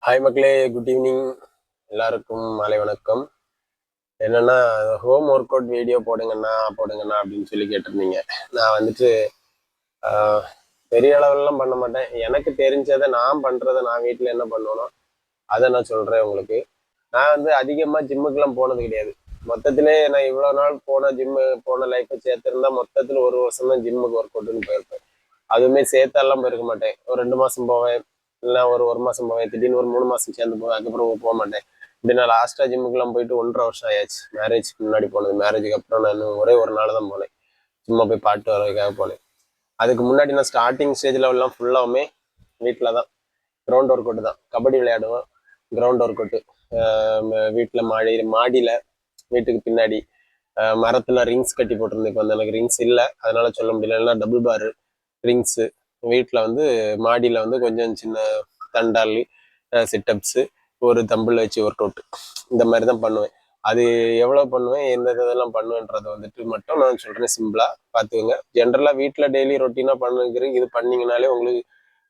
Hi மக்களே, good evening. எல்லாருக்கும் மாலை வணக்கம். என்னன்னா, ஹோம் ஒர்க் அவுட் வீடியோ போடுங்கண்ணா அப்படின்னு சொல்லி கேட்டிருந்தீங்க. நான் வந்துட்டு பெரிய அளவுலாம் பண்ண மாட்டேன். எனக்கு தெரிஞ்சதை நான் பண்ணுறதை நான் வீட்டில் என்ன பண்ணுவேனோ அதை நான் சொல்கிறேன் உங்களுக்கு. நான் வந்து அதிகமாக ஜிம்முக்கெல்லாம் போனது கிடையாது. மொத்தத்திலே நான் இவ்வளோ நாள் போன லைஃப்பை சேர்த்துருந்தா மொத்தத்தில் ஒரு வருஷம் தான் ஜிம்முக்கு ஒர்க் அவுட்டுன்னு போயிருப்பேன். அதுவுமே சேர்த்தாலாம் போயிருக்க மாட்டேன். ஒரு 2 மாதம் போவேன், இல்லை ஒரு மாதம் போவேன், திடீர்னு ஒரு 3 மாதம் சேர்ந்து போவேன், அதுக்கப்புறம் போக மாட்டேன். இப்படி நான் லாஸ்ட்டாக ஜிம்முக்கெல்லாம் போயிட்டு 1.5 வருஷம் ஆயாச்சு. மேரேஜ்க்கு முன்னாடி போனது. மேரேஜுக்கு அப்புறம் நான் ஒரே ஒரு நாள் தான் போனேன். சும்மா போய் பாட்டு வரதுக்காக போனேன். அதுக்கு முன்னாடி நான் ஸ்டார்டிங் ஸ்டேஜில் எல்லாம் ஃபுல்லாகவுமே வீட்டில் தான் கிரவுண்ட் ஒர்க் அவுட்டு தான். கபடி விளையாடுவோம், கிரவுண்ட் ஒர்க் அவுட்டு. வீட்டில் மாடியில் வீட்டுக்கு பின்னாடி மரத்தில் ரிங்ஸ் கட்டி போட்டிருந்தேன். இப்போ அந்த எனக்கு ரிங்ஸ் இல்லை, அதனால சொல்ல முடியல. இல்லைன்னா டபுள் பாரு ரிங்ஸு. வீட்டில் வந்து மாடியில் வந்து கொஞ்சம் சின்ன தண்டாலி, சிட்டப்ஸு, ஒரு தம்பிள் வச்சு ஒர்க் அவுட், இந்த மாதிரி தான் பண்ணுவேன். அது எவ்வளோ பண்ணுவேன், எந்த இதெல்லாம் பண்ணுவேன்றதை வந்துட்டு மட்டும் நான் சொல்கிறேன். சிம்பிளாக பார்த்துக்கோங்க. ஜென்ரலாக வீட்டில் டெய்லி ரொட்டீனாக பண்ணுங்கிறீங்க. இது பண்ணிங்கனாலே உங்களுக்கு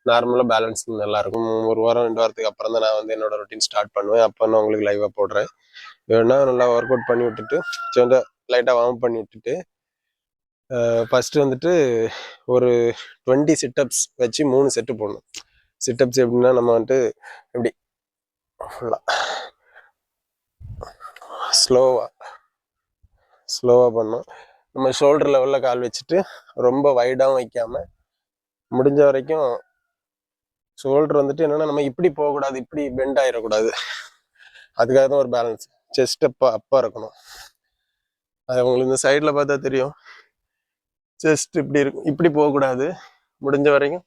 நார்மலாக பேலன்ஸிங் நல்லாயிருக்கும். ஒரு வாரம் 2 வாரத்துக்கு அப்புறம் தான் நான் வந்து என்னோட ரொட்டீன் ஸ்டார்ட் பண்ணுவேன். அப்போ நான் உங்களுக்கு லைவாக போடுறேன். வேணா நல்லா ஒர்க் அவுட் பண்ணி விட்டுட்டு கொஞ்சம் லைட்டாக வார்ம் பண்ணி விட்டுட்டு ஃபஸ்ட்டு வந்துட்டு ஒரு 20 சிட்டப்ஸ் வச்சு 3 செட்டு போடணும். சிட்டப்ஸ் எப்படின்னா, நம்ம வந்துட்டு எப்படி ஃபுல்லாக ஸ்லோவாக பண்ணோம். நம்ம ஷோல்டர் லெவலில் கால் வச்சுட்டு ரொம்ப வைடாகவும் வைக்காமல், முடிஞ்ச வரைக்கும் ஷோல்டர் வந்துட்டு என்னென்னா நம்ம இப்படி போகக்கூடாது, இப்படி பெண்ட் ஆகிடக்கூடாது. அதுக்காக தான் ஒரு பேலன்ஸ். செஸ்ட் அப்பா இருக்கணும். அது உங்களுக்கு இந்த சைடில் பார்த்தா தெரியும். செஸ்ட் இப்படி இருக்கும், இப்படி போகக்கூடாது. முடிஞ்ச வரைக்கும்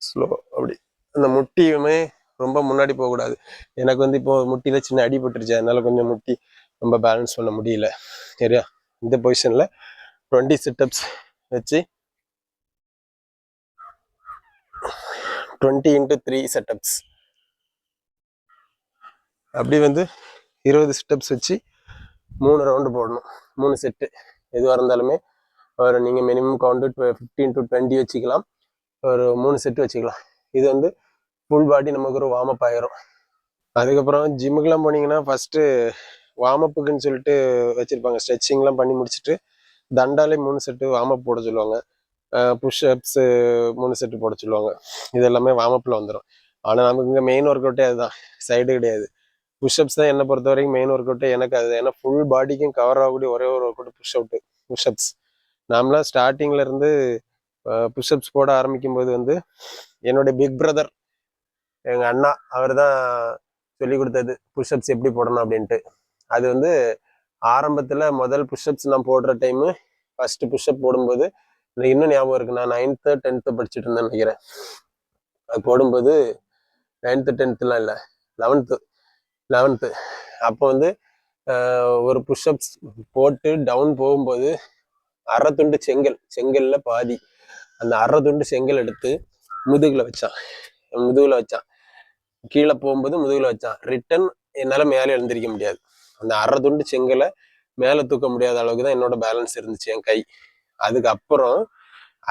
ஸ்லோ. அப்படி அந்த முட்டியுமே ரொம்ப முன்னாடி போகக்கூடாது. எனக்கு வந்து இப்போ முட்டியில் சின்ன அடிபட்டுருச்சு, அதனால கொஞ்சம் முட்டி ரொம்ப பேலன்ஸ் பண்ண முடியல. சரியா? இந்த பொசிஷனில் 20 சிட்டப்ஸ் வச்சு 20 × 3 செட்டப்ஸ், அப்படி வந்து 20 சிட்டப்ஸ் வச்சு 3 ரவுண்டு போடணும். 3 செட்டு எதுவாக இருந்தாலுமே ஒரு நீங்கள் மினிமம் கவுண்டு 15 to 20 வச்சுக்கலாம். ஒரு 3 செட்டு வச்சுக்கலாம். இது வந்து ஃபுல் பாடி நமக்கு ஒரு வார்ம் அப் ஆயிரும். அதுக்கப்புறம் ஜிம்முக்கெல்லாம் போனீங்கன்னா ஃபஸ்ட்டு வார்ம் அப்புக்குன்னு சொல்லிட்டு வச்சுருப்பாங்க. ஸ்ட்ரெச்சிங்லாம் பண்ணி முடிச்சுட்டு தண்டாலே 3 செட்டு வார்ம் அப் போட சொல்லுவாங்க. புஷ்அப்ஸு 3 செட்டு போட சொல்லுவாங்க. இது எல்லாமே வார்ம் அப்பில் வந்துடும். ஆனால் நமக்கு இங்கே மெயின் ஒர்க் அவுட்டே அதுதான், சைடு கிடையாது. புஷ்அப்ஸ் தான் என்னை பொறுத்த வரைக்கும் மெயின் ஒர்க் அவுட்டே எனக்கு. அது ஏன்னா ஃபுல் பாடிக்கும் கவர் ஆகக்கூடிய ஒரே ஒரு ஒர்க் அவுட் புஷ்அப்ஸ். நாமளாம் ஸ்டார்டிங்கில் இருந்து புஷ்அப்ஸ் போட ஆரம்பிக்கும் போது வந்து என்னுடைய பிக் பிரதர், எங்கள் அண்ணா, அவர் தான் சொல்லி கொடுத்தது புஷ்அப்ஸ் எப்படி போடணும் அப்படின்ட்டு. அது வந்து ஆரம்பத்தில் முதல் புஷ்அப்ஸ் நான் போடுற டைமு, ஃபஸ்ட்டு புஷ்அப் போடும்போது எனக்கு இன்னும் ஞாபகம் இருக்குது. நான் 9th 10th படிச்சுட்டு இருந்தேன்னு நினைக்கிறேன். அது போடும்போது 9th 10thலாம் இல்லை, 11th. அப்போ வந்து ஒரு புஷ்அப்ஸ் போட்டு டவுன் போகும்போது அரை துண்டு செங்கல்ல பாதி, அந்த அரை துண்டு செங்கல் எடுத்து முதுகில் வச்சான். கீழே போகும்போது முதுகில் வச்சான். ரிட்டன் என்னால் மேலே எழுந்திரிக்க முடியாது. அந்த அரை துண்டு செங்கலை மேலே தூக்க முடியாத அளவுக்கு தான் என்னோட பேலன்ஸ் இருந்துச்சு என் கை. அதுக்கப்புறம்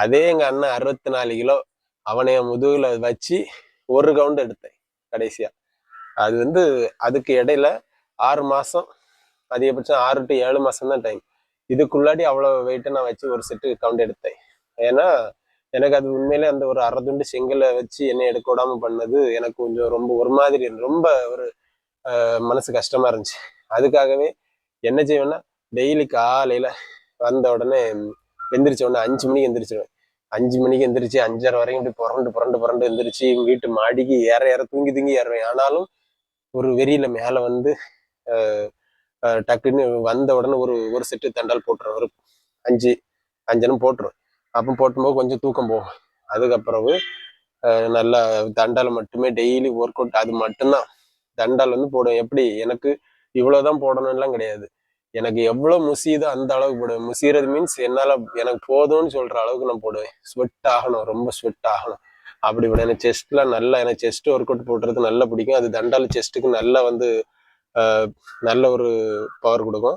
அதே எங்கள் அண்ணன் 64 கிலோ, அவனை என் முதுகில் வச்சு ஒரு கவுண்டு எடுத்தேன் கடைசியாக. அது வந்து அதுக்கு இடையில 6 மாதம், அதிகபட்சம் 6 to 7 மாதம் தான் டைம். இதுக்குள்ளாடி அவ்வளோ வெயிட்டை நான் வச்சு ஒரு செட்டு கவுண்ட் எடுத்தேன். ஏன்னா எனக்கு அது உண்மையிலே அந்த ஒரு அரை துண்டு செங்கலை வச்சு என்னை எடுக்க விடாமல் பண்ணது எனக்கு கொஞ்சம் ரொம்ப ஒரு மாதிரி ரொம்ப ஒரு மனசு கஷ்டமாக இருந்துச்சு. அதுக்காகவே என்ன செய்வேன்னா, டெய்லி காலையில் வந்த உடனே எந்திரிச்ச உடனே 5 மணிக்கு எந்திரிச்சிடுவேன். 5 மணிக்கு எந்திரிச்சு 5:30 வரைக்கும் இப்படி புரண்டு எந்திரிச்சு வீட்டு மாடிக்கு ஏற தூங்கி ஏறுவேன். ஆனாலும் ஒரு வெறியில் மேலே வந்து டக்குன்னு வந்த உடனே ஒரு செட்டு தண்டால் போட்டுருவேன். ஒரு 5 போட்டுருவேன். அப்போ போட்டும்போது கொஞ்சம் தூக்கம் போகும். அதுக்கப்புறவு நல்லா தண்டால் மட்டுமே டெய்லி ஒர்க் அவுட், அது மட்டும்தான். தண்டால் வந்து போடுவேன். எப்படி, எனக்கு இவ்வளோதான் போடணும்லாம் கிடையாது. எனக்கு எவ்வளோ முசியுதோ அந்த அளவுக்கு போடுவேன். முசிறது மீன்ஸ் என்னால் எனக்கு போதும்னு சொல்கிற அளவுக்கு நான் போடுவேன். ஸ்வெட் ஆகணும், ரொம்ப ஸ்வெட் ஆகணும். அப்படி விட எனக்கு செஸ்ட்லாம் நல்லா, எனக்கு செஸ்ட் ஒர்க் அவுட் போடுறது நல்லா பிடிக்கும். அது தண்டால் செஸ்ட்டுக்கு நல்லா வந்து நல்ல ஒரு பவர் கொடுக்கும்.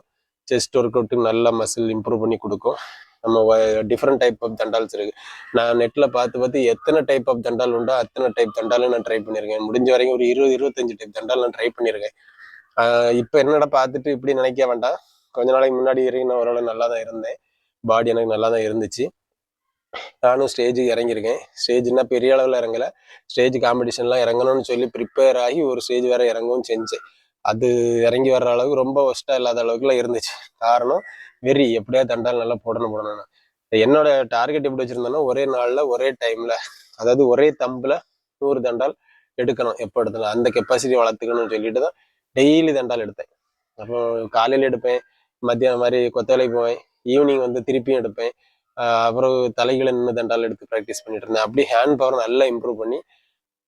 செஸ்ட் ஒர்க் அவுட்டுக்கு நல்லா மசில் இம்ப்ரூவ் பண்ணி கொடுக்கும். நம்ம டிஃப்ரெண்ட் டைப் ஆஃப் தண்டால்ஸ் இருக்கு. நான் நெட்ல பார்த்து எத்தனை டைப் ஆஃப் தண்டால் உண்டோ அத்தனை டைப் தண்டாலும் நான் ட்ரை பண்ணியிருக்கேன். முடிஞ்ச வரைக்கும் ஒரு 20-25 டைப் தண்டால் நான் ட்ரை பண்ணியிருக்கேன். இப்போ என்னடா பார்த்துட்டு இப்படி நினைக்க வேண்டாம். கொஞ்ச நாளைக்கு முன்னாடி வரைக்கும் நான் ஓரளவு நல்லா தான் இருந்தேன். பாடி எனக்கு நல்லா தான் இருந்துச்சு. நானும் ஸ்டேஜுக்கு இறங்கியிருக்கேன். ஸ்டேஜ்னா பெரிய அளவில் இறங்கலை. ஸ்டேஜ் காம்படிஷன்லாம் இறங்கணும்னு சொல்லி ப்ரிப்பேர் ஆகி ஒரு ஸ்டேஜ் வேற இறங்கவும் செஞ்சேன். அது இறங்கி வர்ற அளவுக்கு ரொம்ப ஒஸ்ட்டாக இல்லாத அளவுக்குலாம் இருந்துச்சு. காரணம் வெறி, எப்படியா தண்டால் நல்லா போடணும். என்னோட டார்கெட் எப்படி வச்சுருந்தேன்னா, ஒரே நாளில் ஒரே டைமில், அதாவது ஒரே தம்பில் 100 தண்டால் எடுக்கணும். எப்போ எடுத்தலாம் அந்த கெப்பாசிட்டி வளர்த்துக்கணும்னு சொல்லிட்டு தான் டெய்லி தண்டால் எடுத்தேன். அப்போ காலையில் எடுப்பேன், மத்தியானம் மாதிரி கொத்தலைக்கு போவேன், ஈவினிங் வந்து திருப்பியும் எடுப்பேன். அப்புறம் தலைகளை நின்று தண்டால் எடுத்து ப்ராக்டிஸ் பண்ணிட்டு இருந்தேன். அப்படி ஹேண்ட் பவர் நல்லா இம்ப்ரூவ் பண்ணி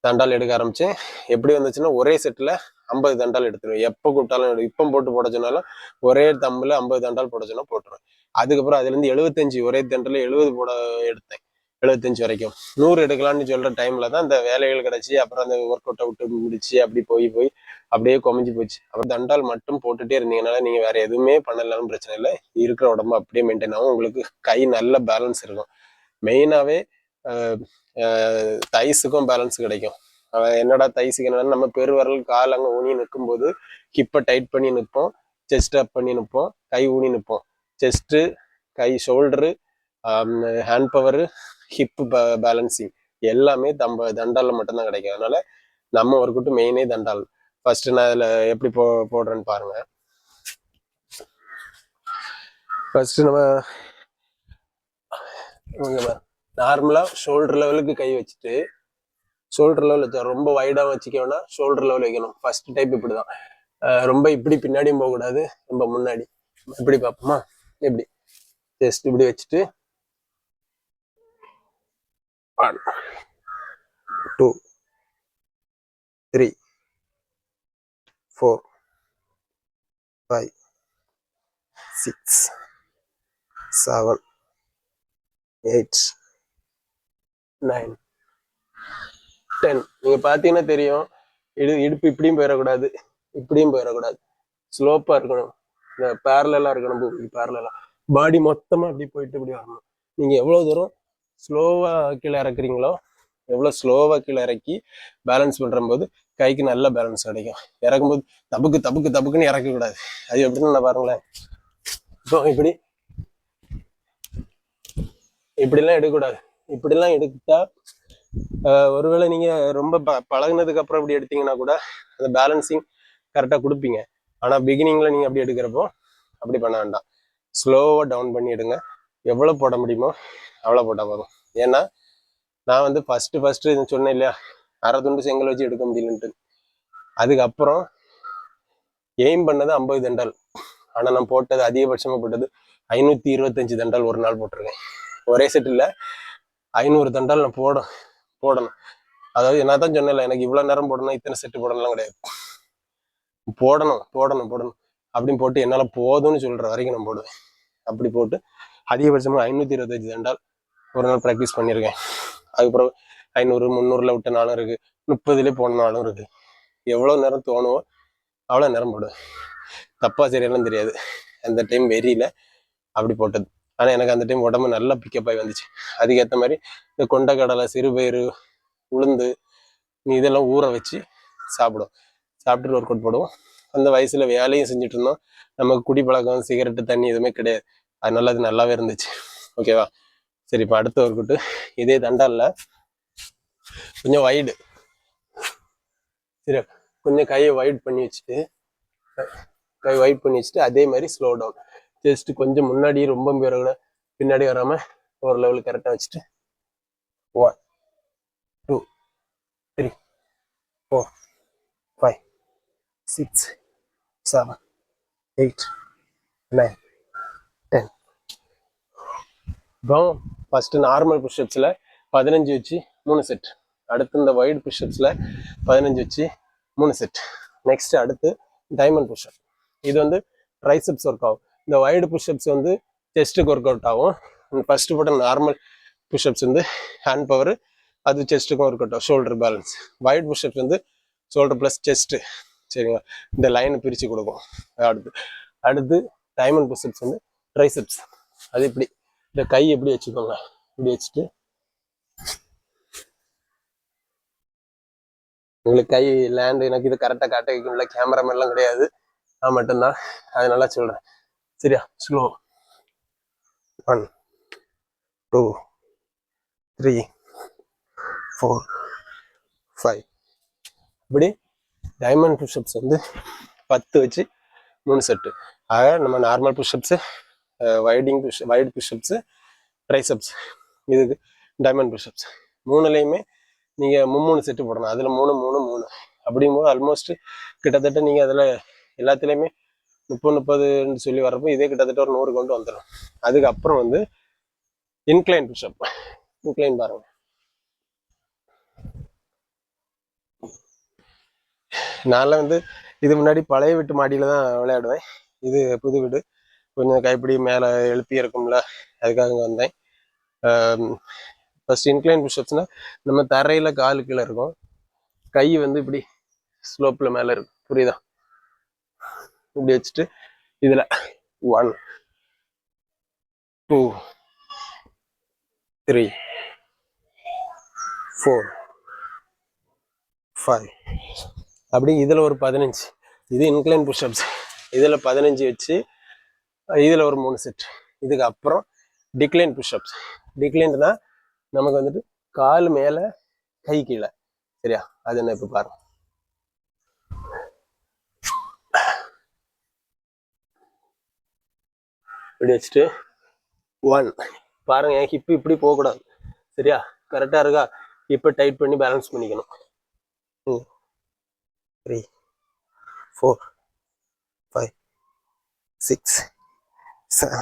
தண்டால் எடுக்க ஆரம்பித்தேன். எப்படி வந்துச்சுன்னா, ஒரே செட்டில் 50 தண்டால் எடுத்துருவேன். எப்போ கூப்பிட்டாலும் இப்போ போட்டு போட சொன்னாலும் ஒரே தம்பில் 50 தண்டால் போட சொன்னால் போட்டுருவேன். அதுக்கப்புறம் அதுலேருந்து 75, ஒரே தண்டில் 70 போட எடுத்தேன். 75 வரைக்கும் 100 எடுக்கலாம்னு சொல்கிற டைமில் தான் இந்த வேலைகள் கிடச்சி, அப்புறம் அந்த ஒர்க் அவுட்டை விட்டு முடிச்சு அப்படி போய் அப்படியே குறைஞ்சி போச்சு. அப்புறம் தண்டால் மட்டும் போட்டுகிட்டே இருந்தீங்கனால நீங்கள் வேறு எதுவுமே பண்ணலாம்னு பிரச்சனை இல்லை. இருக்கிற உடம்பு அப்படியே மெயின்டைன் ஆகும். உங்களுக்கு கை நல்ல பேலன்ஸ் இருக்கும். மெயினாகவே தைஸுக்கும் பேலன்ஸ் கிடைக்கும். என்னடா தைஸுக்கு என்னன்னா, நம்ம பெருவரல் கால் அங்கே ஊனி நிற்கும் போது ஹிப்பை டைட் பண்ணி நிற்போம், செஸ்ட் அப் பண்ணி நிற்போம், கை ஊனி நிற்போம். செஸ்ட்டு, கை, shoulder, hand power, hip balancing எல்லாமே தண்டாலில் மட்டும்தான் கிடைக்கும். அதனால நம்ம ஒர்க் அவுட் மெயினே தண்டால். ஃபர்ஸ்ட் நான் அதில் எப்படி போடுறேன்னு பாருங்க. ஃபர்ஸ்ட் நம்ம நார்மலாக ஷோல்டர் லெவலுக்கு கை வச்சுட்டு, ஷோல்டர் லெவல் வச்சா ரொம்ப வைடாக வச்சுக்க வேணா, ஷோல்டர் லெவல் வைக்கணும். ஃபர்ஸ்ட் டைப் இப்படி தான். ரொம்ப இப்படி பின்னாடியும் போகக்கூடாது, ரொம்ப முன்னாடி. இப்படி பார்ப்போமா, எப்படி ஜஸ்ட் இப்படி வச்சுட்டு 1 2 3 4 5 6 7 8 9 10. நீங்க பாத்தீங்கன்னா தெரியும், இடுப்பு இப்படியும் போயிடக்கூடாது, இப்படியும் போயிடக்கூடாது. ஸ்லோப்பா இருக்கணும், இந்த பேரலா இருக்கணும். பேரலா பாடி மொத்தமா அப்படி போயிட்டு இப்படி வரணும். நீங்க எவ்வளவு தூரம் ஸ்லோவா கீழே இறக்குறீங்களோ, எவ்வளவு ஸ்லோவா கீழே இறக்கி பேலன்ஸ் பண்ற போது கைக்கு நல்ல பேலன்ஸ் கிடைக்கும். இறக்கும்போது தப்புக்குன்னு இறக்கக்கூடாது. அது எப்படின்னு நான் பாருங்களேன். இப்போ இப்படிலாம் எடுக்கக்கூடாது. இப்படிலாம் எடுத்தா ஒருவேளை நீங்க ரொம்ப பழகினதுக்கு அப்புறம் இப்படி எடுத்தீங்கன்னா கூட அந்த பேலன்சிங் கரெக்டாக கொடுப்பீங்க. ஆனால் பிகினிங்ல நீங்க அப்படி எடுக்கிறப்போ அப்படி பண்ண வேண்டாம். ஸ்லோவா டவுன் பண்ணி எடுங்க. எவ்வளோ போட முடியுமோ அவ்வளோ போட்டால் போதும். ஏன்னா நான் வந்து ஃபர்ஸ்ட் இது சொன்னேன் இல்லையா, அரை துண்டு செங்கல் வச்சு எடுக்க முடியலன்ட்டு. அதுக்கப்புறம் எய்ம் பண்ணது 50 தண்டால். ஆனால் நான் போட்டது அதிகபட்சமாக போட்டது 525 தண்டால் ஒரு நாள் போட்டிருக்கேன். ஒரே செட்டில் 500 தண்டால் நான் போடணும். அதாவது என்ன தான் சொன்னேன்ல, எனக்கு இவ்வளோ நேரம் போடணும், இத்தனை செட்டு போடணும்லாம் கிடையாது. போடணும் அப்படின்னு போட்டு என்னால் போதும்னு சொல்கிற வரைக்கும் நான் போடுவேன். அப்படி போட்டு அதிகபட்சமாக 525 தண்டால் ஒரு நாள் ப்ராக்டிஸ் பண்ணியிருக்கேன். அதுக்கப்புறம் 500, 300 விட்ட நாளும் இருக்குது, 30 போன நாளும் இருக்குது. எவ்வளோ நேரம் தோணுவோ அவ்வளோ நேரம் போடுவேன். தப்பா சரியாலும் தெரியாது. அந்த டைம் வெறியில அப்படி போட்டது. ஆனால் எனக்கு அந்த டைம் உடம்பு நல்லா பிக்கப் ஆகி வந்துச்சு. அதுக்கேற்ற மாதிரி இந்த கொண்டக்கடலை, சிறுபயிறு, உளுந்து இதெல்லாம் ஊற வச்சு சாப்பிட்டுட்டு ஒர்க் அவுட் போடுவோம். அந்த வயசுல வேலையும் செஞ்சுட்டு இருந்தோம். நமக்கு குடிப்பழக்கம், சிகரெட்டு, தண்ணி எதுவுமே கிடையாது. அதனால அது நல்லாவே இருந்துச்சு. ஓகேவா? சரி, இப்போ அடுத்த ஒர்க் அவுட்டு இதே தண்டால்ல கொஞ்சம் வைடு. சரி, கொஞ்சம் கையை வைட் பண்ணி வச்சுட்டு அதே மாதிரி ஸ்லோ டவுன். ஜஸ்ட் கொஞ்சம் முன்னாடி ரொம்ப பேரோட பின்னாடி வராம ஒரு லெவல் கரெக்டாக வச்சுட்டு 1 2 3 4 5 6 7 8 9 10. இப்போ ஃபர்ஸ்ட் நார்மல் புஷ்அப்ஸில் 15 வச்சு 3 செட். அடுத்து இந்த வைட் புஷ்அப்ஸில் 15 வச்சு 3 செட். நெக்ஸ்ட் அடுத்து டைமண்ட் புஷ்அப். இது வந்து ட்ரைசெப்ஸ் ஒர்க் ஆகும். இந்த வைடு புஷ்அப்ஸ் வந்து செஸ்ட்டுக்கு ஒர்க் அவுட் ஆகும். ஃபர்ஸ்ட் போட்ட நார்மல் புஷ்அப்ஸ் வந்து ஹேண்ட் பவர், அது செஸ்ட்டுக்கும் ஒர்க் அவுட் ஆகும். Shoulder balance. வைட் புஷ்அப்ஸ் வந்து ஷோல்டர் ப்ளஸ் செஸ்ட்டு. சரிங்களா? இந்த லைனை பிரித்து கொடுக்கும். அடுத்து டைமண்ட் புஷ்அப்ஸ் வந்து ட்ரைசெப்ஸ். அது இப்படி இந்த கை எப்படி வச்சுக்கோங்க, இப்படி வச்சுட்டு உங்களுக்கு கை லேண்டு, எனக்கு இது கரெக்டாக காட்ட வைக்கணும்ல, கேமராமேன்லாம் கிடையாது, நான் மட்டும்தான், அது நல்லா சொல்கிறேன் சரியா. ஸ்லோ 1 2 3 4 5. இப்படி டைமண்ட் புஷ்அப்ஸ் வந்து 10 வச்சு 3 செட்டு. ஆக நம்ம normal push ups, wide push ups, triceps, இதுக்கு டைமண்ட் புஷ்அப்ஸ், மூணுலேயுமே நீங்கள் 3 செட்டு போடணும். அதில் 3 3 3 அப்படிங்கும்போது ஆல்மோஸ்ட் கிட்டத்தட்ட நீங்கள் அதில் எல்லாத்துலேயுமே 30 சொல்லி வர்றப்போ இதே கிட்டத்தட்ட ஒரு 100 கொண்டு வந்துடும். அதுக்கப்புறம் வந்து இன்க்ளைன் புஷ்அப். இன்க்ளைன் பாருங்க, நான்லாம் வந்து இது முன்னாடி பழைய வீட்டு மாடியில் தான் விளையாடுவேன். இது புது வீடு, கொஞ்சம் கைப்பிடி மேலே எழுப்பி இருக்கும்ல, அதுக்காக வந்தேன். ஃபர்ஸ்ட் இன்க்ளைன் புஷ்அப்ஸ்னா நம்ம தரையில் காலு கீழே இருக்கும், கை வந்து இப்படி ஸ்லோப்பில் மேலே இருக்கும், புரியுதா? இப்படி வச்சுட்டு இதில் 1 2 3 4 5 அப்படி இதில் ஒரு 15. இது இன்க்ளைன் புஷ்அப்ஸ், இதில் 15 வச்சு இதில் ஒரு 3 செட். இதுக்கு அப்புறம் டிக்ளைன் புஷ்அப்ஸ். டிக்ளைன்னா நமக்கு வந்துட்டு கால் மேலே கை கீழே, சரியா? அது என்ன இப்போ பாருங்க. இப்படி வச்சுட்டு 1 பாருங்க, என் ஹிப்பு இப்படி போகக்கூடாது, சரியா? கரெக்டாக இருக்கா? இப்போ டைட் பண்ணி பேலன்ஸ் பண்ணிக்கணும். 2 3 4 5 6 7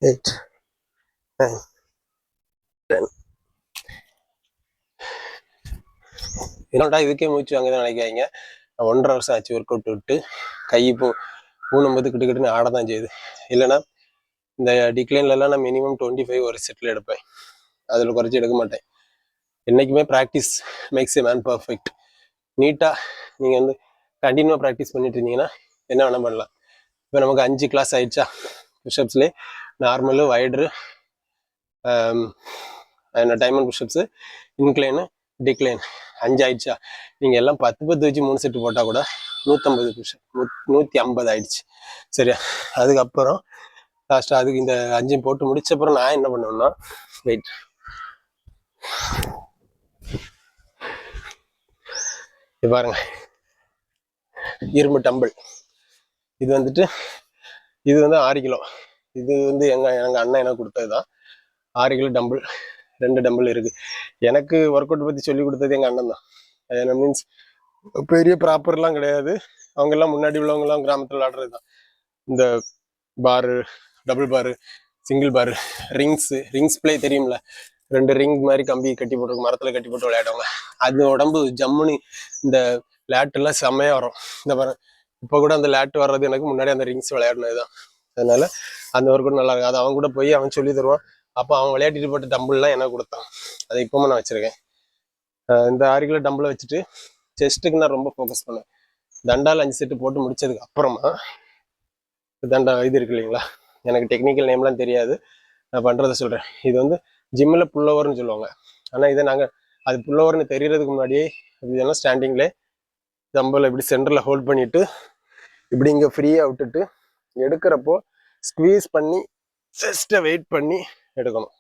8 9 10. என்னடா இதுக்கே மூச்சு வாங்கதான் நினைக்காதீங்க. 1.5 வருஷம் ஆச்சு ஒர்க் அவுட் விட்டு. கை இப்போ ஊனும்போது கிட்டுக்கிட்டுன்னு ஆட தான் செய்யுது. இல்லைன்னா இந்த டிக்ளைன்லலாம் நான் மினிமம் 25 ஒரு செட்டில் எடுப்பேன், அதில் குறைச்சி எடுக்க மாட்டேன். என்றைக்குமே practice makes a man perfect. நீட்டாக நீங்கள் வந்து கண்டினியூவாக ப்ராக்டிஸ் பண்ணிட்டு இருந்தீங்கன்னா என்ன வேணால் பண்ணலாம். இப்போ நமக்கு 5 கிளாஸ் ஆயிடுச்சா புஷ்அப்ஸ்லேயே, நார்மலு, வைட்ரு, டைமண்ட் புஷ்அப்ஸு, இன்க்ளைனு, டிக்ளைன் 5 ஆயிடுச்சா. நீங்கள் எல்லாம் 10 வச்சு 3 செட்டு போட்டால் கூட 150 புஷ்அப், 150 ஆயிடுச்சு, சரியா? அதுக்கப்புறம் லாஸ்ட்டாக அதுக்கு இந்த 5 போட்டு முடிச்சப்பறம் நான் என்ன பண்ணுவேன்னா, வெயிட் பாருங்க, இரும்பு டம்பிள். இது வந்துட்டு இது வந்து 6 கிலோ. இது வந்து எங்கள் அண்ணன் எனக்கு கொடுத்தது தான். 6 கிலோ டம்பிள், 2 டம்பிள் இருக்குது. எனக்கு ஒர்க் அவுட் பற்றி சொல்லி கொடுத்தது எங்கள் அண்ணன் தான். அது மீன்ஸ் பெரிய ப்ராப்பர்லாம் கிடையாது. அவங்கெல்லாம் முன்னாடி உள்ளவங்கலாம் கிராமத்தில் விளாடுறது தான். இந்த பாரு, டபுள் பாரு, சிங்கிள் பாரு, ரிங்ஸ் பிளே தெரியும்ல, 2 ரிங் மாதிரி கம்பி கட்டி போட்டு மரத்தில் கட்டி போட்டு விளையாடுவாங்க. அது உடம்பு ஜம்முன்னு இந்த லேட்டெல்லாம் செம்மையாக வரும். இந்த பாரு, இப்போ கூட அந்த லேட்டு வர்றது எனக்கு முன்னாடி அந்த ரிங்ஸ் விளையாடினது தான். அதனால அந்த ஒர்க் அவுட் நல்லா இருக்கும். அது அவன் கூட போய் அவன் சொல்லி தருவான். அப்போ அவன் விளையாட்டிட்டு போட்ட டம்பிள்லாம் எனக்கு கொடுத்தான். அதை இப்போவும் நான் வச்சுருக்கேன். இந்த 6 கிலோ டம்பிளை வச்சுட்டு செஸ்ட்டுக்கு நான் ரொம்ப ஃபோக்கஸ் பண்ணேன். தண்டால் 5 செட்டு போட்டு முடிச்சதுக்கு அப்புறமா தண்டா இது இருக்கு இல்லைங்களா, எனக்கு டெக்னிக்கல் நேம்லாம் தெரியாது, நான் பண்ணுறதை சொல்கிறேன். இது வந்து ஜிம்மில் புல்லோவர்னு சொல்லுவாங்க. ஆனால் இதை நாங்கள் அது புல்லோவர்னு தெரியறதுக்கு முன்னாடியே இதெல்லாம் ஸ்டாண்டிங்லே டம்பிளை இப்படி சென்டரில் ஹோல்ட் பண்ணிவிட்டு இப்படி இங்கே ஃப்ரீயாக விட்டுட்டு எடுக்கிறப்போ ஸ்குவீஸ் பண்ணி செஸ்ட்டை வெயிட் பண்ணி எடுக்கணும்,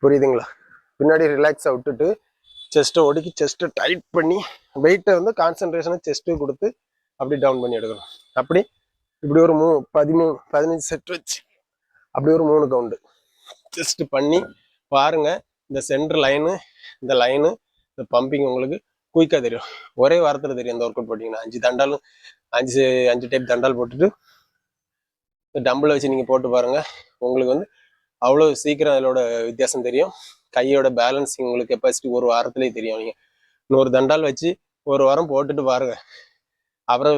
புரியுதுங்களா? பின்னாடி ரிலாக்ஸாக விட்டுட்டு செஸ்ட்டை ஒடுக்கி செஸ்ட்டை டைட் பண்ணி வெயிட்டை வந்து கான்சன்ட்ரேஷனை செஸ்ட்டு கொடுத்து அப்படி டவுன் பண்ணி எடுக்கணும். அப்படி இப்படி ஒரு 15 செட் வச்சு அப்படி ஒரு 3 கவுண்டு ஜஸ்ட் பண்ணி பாருங்க. இந்த சென்டர் லைனு, இந்த லைனு, இந்த பம்பிங் உங்களுக்கு குயிக்காக தெரியும், ஒரே வாரத்தில் தெரியும். இந்த ஒர்க் அவுட் போட்டிங்கன்னா 5 தண்டாலும் 5 டைப் தண்டால் போட்டுட்டு இந்த டம்பிளை வச்சு நீங்கள் போட்டு பாருங்கள். உங்களுக்கு வந்து அவ்வளோ சீக்கிரம் அதோட வித்தியாசம் தெரியும். கையோட பேலன்ஸிங் உங்களுக்கு கெப்பாசிட்டி ஒரு வாரத்துலேயே தெரியும். நீங்கள் 100 தண்டால் வச்சு ஒரு வாரம் போட்டுட்டு பாருங்கள். அப்புறம்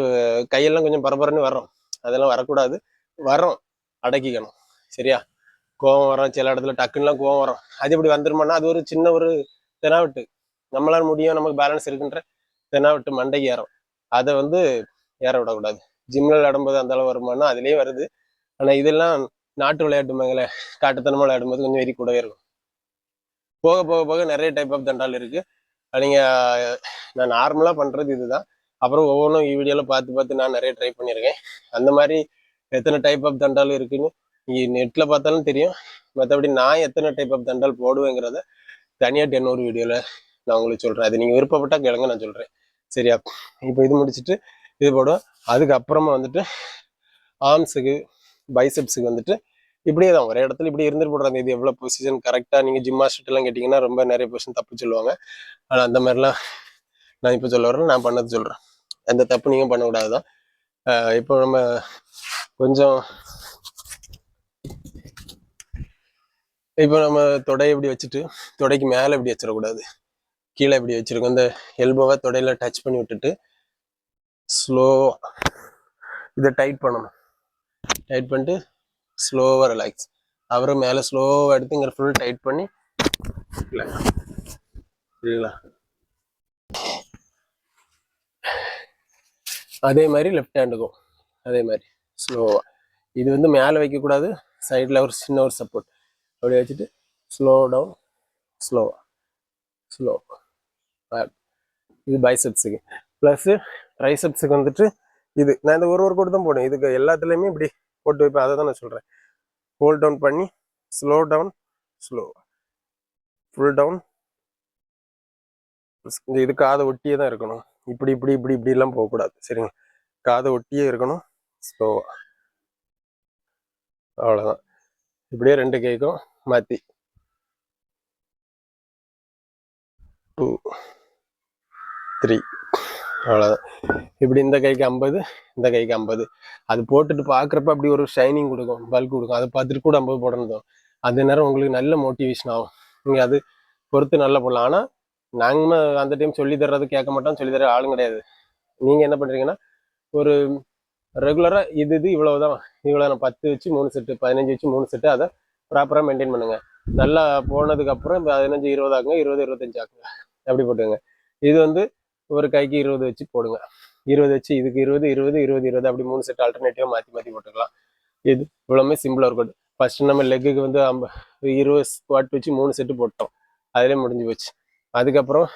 கையெல்லாம் கொஞ்சம் பரபரன்னு வரும், அதெல்லாம் வரக்கூடாது. வரும், அடக்கிக்கணும், சரியா? கோவம் வரும், சில இடத்துல டக்குன்னுலாம் கோவம் வரும். அது இப்படி வந்துருமானா அது ஒரு சின்ன ஒரு தெனாவிட்டு, நம்மளால முடியும், நமக்கு பேலன்ஸ் இருக்குன்ற தெனாவிட்டு மண்டைக்கு ஏறும். அதை வந்து ஏற விடக்கூடாது. ஜிம்மில் விளையாடும்போது அந்த அளவு வருமானா அதுலேயே வருது. ஆனால் இதெல்லாம் நாட்டு விளையாட்டுமாங்களே காட்டுத்தனமாக விளையாடும்போது கொஞ்சம் வெறி கூடவே இருக்கும். போக போக போக நிறைய டைப் ஆஃப் தண்டால் இருக்குது. நீங்கள் நான் நார்மலாக பண்ணுறது இதுதான். அப்புறம் ஒவ்வொன்றும் வீடியோவில் பார்த்து பார்த்து நான் நிறைய ட்ரை பண்ணியிருக்கேன். அந்த மாதிரி எத்தனை டைப் ஆஃப் தண்டால் இருக்குன்னு நீங்கள் நெட்டில் பார்த்தாலும் தெரியும். மற்றபடி நான் எத்தனை டைப் ஆஃப் தண்டால் போடுவேங்கிறத தனியாக இன்னொரு வீடியோவில் நான் உங்களுக்கு சொல்கிறேன். அது நீங்கள் விருப்பப்பட்டால் கேளுங்க, நான் சொல்கிறேன். சரியா? இப்போ இது முடிச்சுட்டு இது போடுவோம். அதுக்கப்புறமா வந்துட்டு ஆர்ம்ஸுக்கு பைசெப்ஸுக்கு வந்துட்டு இப்படியே தான் ஒரே இடத்துல இப்படி இருந்துட்டு போடுறாங்க. இது எவ்வளோ பொசிஷன் கரெக்டாக நீங்கள் ஜிம் மாஸ்டர்லாம் கேட்டிங்கன்னா ரொம்ப நிறைய பொசிஷன் தப்பு சொல்லுவாங்க. ஆனால் அந்த மாதிரிலாம் நான் இப்போ சொல்ல வரேன், நான் பண்ணது சொல்கிறேன். எந்த தப்பு நீங்கள் பண்ணக்கூடாது தான். இப்போ நம்ம கொஞ்சம் இப்போ நம்ம தொடையை இப்படி வச்சுட்டு தொடைக்கு மேலே இப்படி வச்சிடக்கூடாது, கீழே இப்படி வச்சிருக்கோம். இந்த எல்போவை தொடையில டச் பண்ணி விட்டுட்டு ஸ்லோவாக இதை டைட் பண்ணணும். டைட் பண்ணிட்டு ஸ்லோவாக ரிலாக்ஸ். அப்புறம் மேலே ஸ்லோவாக எடுத்து இங்கே ஃபுல் டைட் பண்ணி சரிங்களா? அதே மாதிரி லெஃப்ட் ஹேண்டுக்கும் அதே மாதிரி ஸ்லோவாக. இது வந்து மேலே வைக்கக்கூடாது, சைடில் ஒரு சின்ன ஒரு சப்போர்ட் அப்படி வச்சுட்டு ஸ்லோ டவுன் ஸ்லோவாக ஸ்லோ. இது பைசெப்ஸுக்கு. ப்ளஸ்ஸு ட்ரைசெப்ஸுக்கு வந்துட்டு இது நான் இந்த ஒரு கூட தான் போடுவேன். இதுக்கு எல்லாத்துலேயுமே இப்படி போட்டு வைப்பேன். அதை தான் நான் சொல்கிறேன். ஹோல்ட் டவுன் பண்ணி slow down slow, full down. இது காதை ஒட்டியே தான் இருக்கணும். இப்படி இப்படி இப்படி இப்படிலாம் போகக்கூடாது. சரிங்க? காதை ஒட்டியே இருக்கணும் ஸ்லோவாக. அவ்வளோதான். இப்படியே ரெண்டு கைக்கும் மாற்றி 2 3 அவ்வளோதான். இப்படி இந்த கைக்கு 50, இந்த கைக்கு 50. அது போட்டுட்டு பார்க்குறப்ப அப்படி ஒரு ஷைனிங் கொடுக்கும், பல்க் கொடுக்கும். அதை பார்த்துட்டு கூட 50 போடணும். அந்த நேரம் உங்களுக்கு நல்ல மோட்டிவேஷன் ஆகும். நீங்கள் அது பொறுத்து நல்லா போடலாம். ஆனால் நாங்கள் அந்த டைம் சொல்லி தர்றது கேட்க மாட்டோம், சொல்லி தர ஆளும் கிடையாது. நீங்கள் என்ன பண்ணுறீங்கன்னா ஒரு ரெகுலராக இது இவ்வளவுதான், இவ்வளோ நான் 10 வச்சு 3 செட்டு, 15 வச்சு 3 செட்டு, அதை ப்ராப்பராக மெயின்டைன் பண்ணுங்கள். நல்லா போனதுக்கப்புறம் 15 20 ஆகுங்க, 20 25 ஆகுங்க, அப்படி போட்டுங்க. இது வந்து ஒரு கைக்கு 20 வச்சு போடுங்க. 20 வச்சு இதுக்கு 20 20 20 20 அப்படி 3 செட் ஆல்டர்னேட்டிவாக மாற்றி மாற்றி போட்டுக்கலாம். இது இவ்வளோமே சிம்பிளாக இருக்கும். ஃபர்ஸ்ட் நம்ம லெக்குக்கு வந்து 20 ஸ்குவாட் வச்சு 3 செட்டு போட்டோம், அதிலே முடிஞ்சு போச்சு. அதுக்கப்புறம்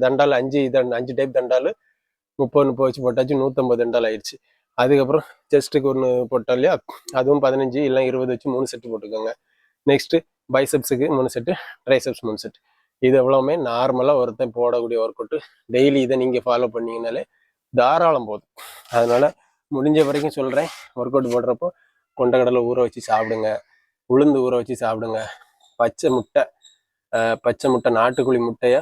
தண்டால் 5 டைப் தண்டால் 30 வச்சு போட்டாச்சு, 150 தண்டால் ஆயிடுச்சு. அதுக்கப்புறம் செஸ்ட்டுக்கு ஒன்று போட்டோம் இல்லையா, அதுவும் 15 இல்லை 20 வச்சு 3 செட்டு போட்டுக்கோங்க. நெக்ஸ்ட்டு பைசெப்ஸுக்கு 3 செட்டு, ட்ரைசெப்ஸ் 3 செட்டு. இது எவ்வளோவுமே நார்மலாக ஒருத்தன் போடக்கூடிய ஒர்க் அவுட்டு. டெய்லி இதை நீங்கள் ஃபாலோ பண்ணிங்கனாலே தாராளம் போதும். அதனால் முடிஞ்ச வரைக்கும் சொல்கிறேன், ஒர்க் அவுட் போடுறப்போ கொண்டக்கடலை ஊற வச்சு சாப்பிடுங்க, உளுந்து ஊற வச்சு சாப்பிடுங்க, பச்சை முட்டை நாட்டுக்கோழி முட்டையை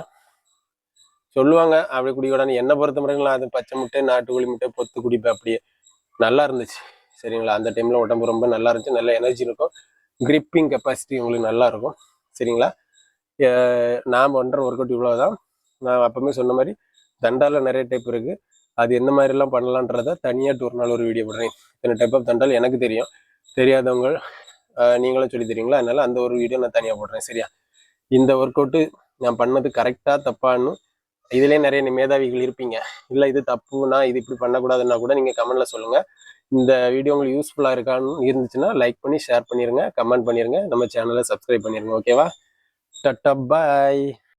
சொல்லுவாங்க அப்படி குடிக்கூடாது. என்னை பொறுத்த முறைங்களா அது பச்சை முட்டை நாட்டுக்கோழி முட்டை பொத்து குடிப்பேன். அப்படியே நல்லா இருந்துச்சு. சரிங்களா? அந்த டைமில் உடம்பு ரொம்ப நல்லா இருந்துச்சு, நல்ல எனர்ஜி இருக்கும், கிரிப்பிங் கெப்பாசிட்டி உங்களுக்கு நல்லா இருக்கும். சரிங்களா? நான் பண்ணுற ஒர்க் அவுட் இவ்வளோதான். நான் அப்பவுமே சொன்ன மாதிரி தண்டால் நிறைய டைப் இருக்குது. அது என்ன மாதிரிலாம் பண்ணலான்றதை தனியாக ஒரு நாள் ஒரு வீடியோ போடுறேன். இத்தனை டைப் ஆஃப் தண்டால் எனக்கு தெரியும், தெரியாதவங்க நீங்களும் சொல்லி தரீங்களா, அதனால அந்த ஒரு வீடியோ நான் தனியாக போடுறேன். சரியா? இந்த ஒர்க் அவுட்டு நான் பண்ணது கரெக்டாக தப்பான்னு இதுலேயே நிறைய மேதாவிகள் இருப்பீங்க, இல்லை இது தப்புனா இது இப்படி பண்ணக்கூடாதுன்னா கூட நீங்கள் கமெண்ட்டில் சொல்லுங்கள். இந்த வீடியோ உங்களுக்கு யூஸ்ஃபுல்லாக இருக்கான்னு இருந்துச்சுன்னா லைக் பண்ணி ஷேர் பண்ணிடுங்க, கமெண்ட் பண்ணிடுங்க, நம்ம சேனலை சப்ஸ்கிரைப் பண்ணிடுங்க. ஓகேவா? டட்டா பாய்.